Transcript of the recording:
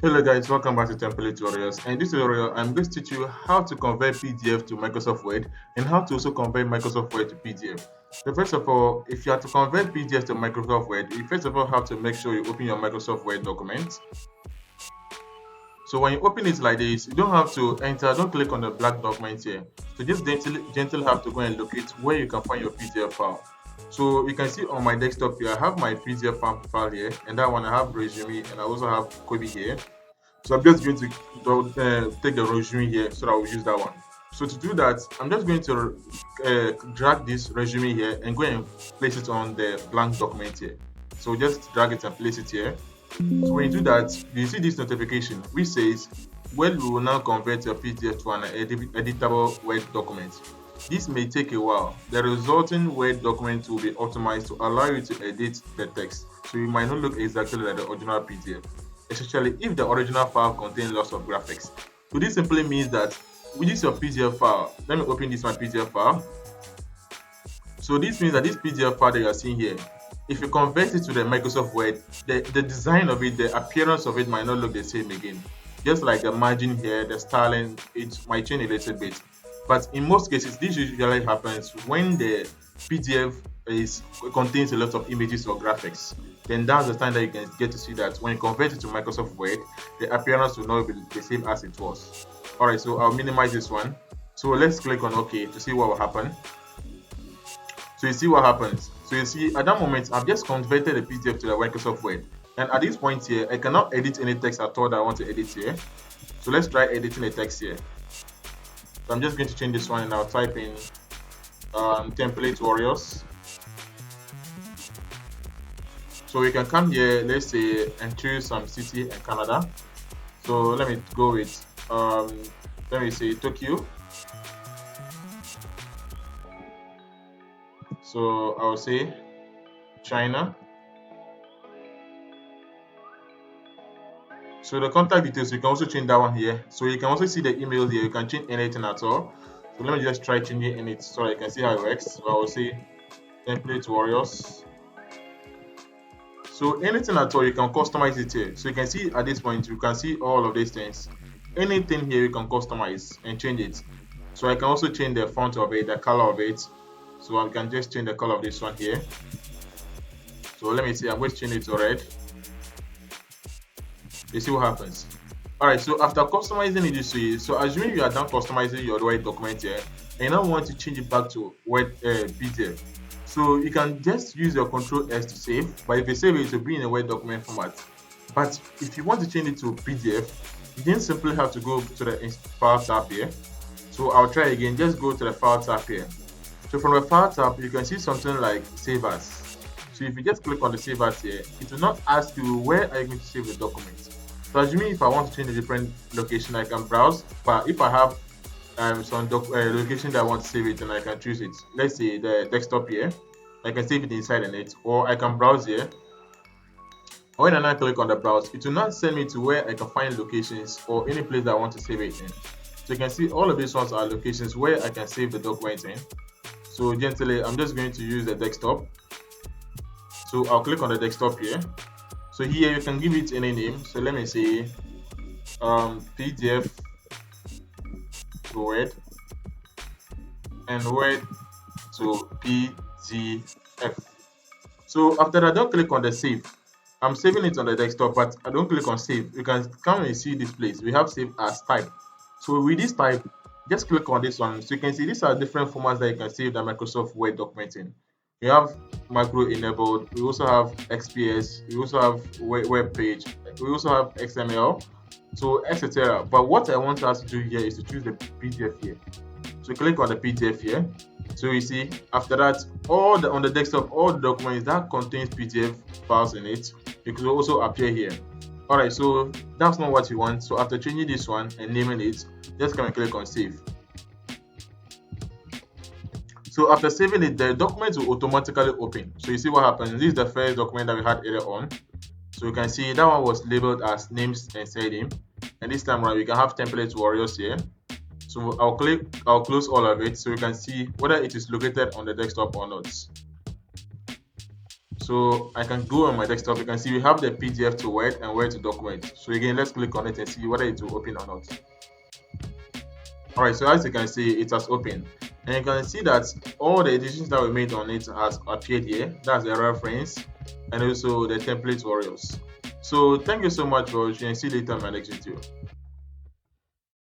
Hello guys, welcome back to Template Tutorials. And in this tutorial, I'm going to teach you how to convert PDF to Microsoft Word and how to also convert Microsoft Word to PDF. So first of all, if you have to convert PDF to Microsoft Word, you first of all have to make sure you open your Microsoft Word document. So when you open it like this, you don't have to enter, don't click on the black document here. So just gently have to go and locate where you can find your PDF file. So you can see on my desktop here, I have my PDF file here, and that one I have resume, and I also have Kobe here. So I'm just going to take the resume here so that I will use that one. So to do that, I'm just going to drag this resume here and go and place it on the blank document here. So just drag it and place it here. So when you do that, you see this notification which says, well, we will now convert your PDF to an editable Word document. This may take a while. The resulting Word document will be optimized to allow you to edit the text, so it might not look exactly like the original PDF, especially if the original file contains lots of graphics. So this simply means that with this your PDF file, let me open this my PDF file. So this means that this PDF file that you are seeing here, if you convert it to the Microsoft Word, the design of it, the appearance of it might not look the same again. Just like the margin here, the styling, it might change a little bit. But in most cases, this usually happens when the PDF contains a lot of images or graphics. Then that's the time that you can get to see that when you convert it to Microsoft Word, the appearance will not be the same as it was. Alright, so I'll minimize this one. So let's click on OK to see what will happen. So you see what happens. So you see at that moment, I've just converted the PDF to the Microsoft Word. And at this point here, I cannot edit any text at all that I want to edit here. So let's try editing the text here. So I'm just going to change this one and I'll type in Template Warriors. So we can come here, let's say, and choose some city in Canada. So let me go with, let me say Tokyo. So I'll say China. So the contact details, you can also change that one here. So you can also see the email here. You can change anything at all. So let me just try changing it so I can see how it works. So I will say Template Warriors. So anything at all, you can customize it here. So you can see at this point, you can see all of these things. Anything here you can customize and change it. So I can also change the font of it, the color of it. So I can just change the color of this one here. So let me see, I'm going to change it to red. You see what happens. Alright, so after customizing it this way, so assuming you are done customizing your Word document here, and you now want to change it back to Word PDF. So you can just use your Control S to save, but if you save it, it will be in a Word document format. But if you want to change it to PDF, you then simply have to go to the File tab here. So I'll try again, just go to the File tab here. So from the File tab, you can see something like Save As. So if you just click on the Save As here, it will not ask you where are you going to save the document. So assuming if I want to change a different location, I can browse. But if I have some location that I want to save it, then I can choose it. Let's say the desktop here. I can save it inside the net, or I can browse here. When I click on the browse, it will not send me to where I can find locations or any place that I want to save it in. So you can see all of these ones are locations where I can save the document in. So gently, I'm just going to use the desktop. So I'll click on the desktop here. So here you can give it any name. So let me say PDF to Word and Word to PDF. So after that, don't click on the save. I'm saving it on the desktop, but I don't click on save. You can come and see this place. We have save as type. So with this type, just click on this one. So you can see these are different formats that you can save the Microsoft Word document in. You have macro enabled, we also have XPS, we also have web page, we also have XML, so etc. But what I want us to do here is to choose the PDF here. So click on the PDF here. So you see after that, on the desktop, all the documents that contains PDF files in it, it could also appear here. Alright, so that's not what you want. So after changing this one and naming it, just come and click on save. So after saving it, the document will automatically open. So you see what happens. This is the first document that we had earlier on. So you can see that one was labeled as names and setting. And this time around, we can have Template Warriors here. So I'll close all of it so you can see whether it is located on the desktop or not. So I can go on my desktop. You can see we have the PDF to Word and Word to document. So again, let's click on it and see whether it will open or not. All right, so as you can see, it has opened, and you can see that all the editions that we made on it has appeared here. That's the reference and also the template warriors. So thank you so much for watching, and see you later in my next video.